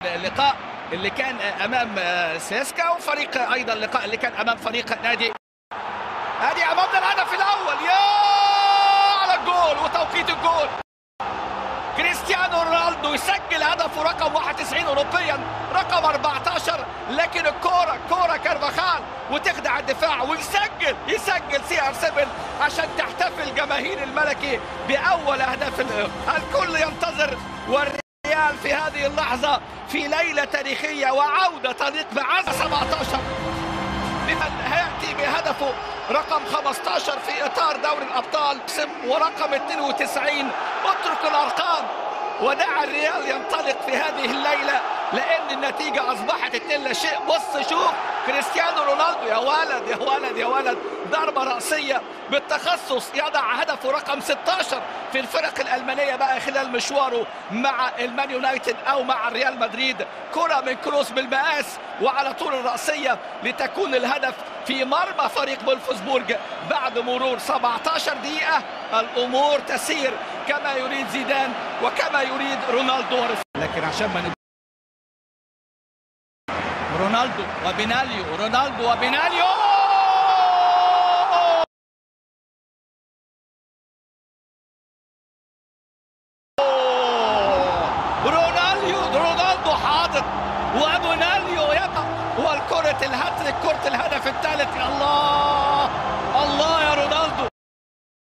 اللقاء اللي كان امام سيسكا، وفريق ايضا اللقاء اللي كان امام فريق نادي ادي امامنا الهدف الاول. يا على الجول وتوقيت الجول، كريستيانو رونالدو يسجل هدفه رقم 91 اوروبيا، رقم 14، لكن كوره كارفاخال وتخدع الدفاع ويسجل CR7 عشان تحتفل جماهير الملكي باول اهداف. الكل ينتظر والريال في هذه اللحظه في ليله تاريخيه وعوده طريق بعزة 17 لمن هياتي بهدفه رقم 15 في اطار دوري الابطال ورقم 92. اترك الارقام ودع الريال ينطلق في هذه الليله، لان النتيجه اصبحت 2-0. بص شوف كريستيانو رونالدو، يا ولد يا ولد يا ولد، ضربه راسيه بالتخصص يضع هدفه رقم 16 في الفرق الالمانيه بقى خلال مشواره مع المان يونايتد او مع الريال مدريد. كره من كروس بالمقاس وعلى طول الراسيه لتكون الهدف في مرمى فريق فولفسبورج. بعد مرور 17 دقيقه الامور تسير كما يريد زيدان وكما يريد رونالدو، لكن عشان ما رونالدو وبيناليو رونالدو حاضر وبيناليو يقع، والكرة الهاتريك، كرة الهدف الثالث. الله يا رونالدو.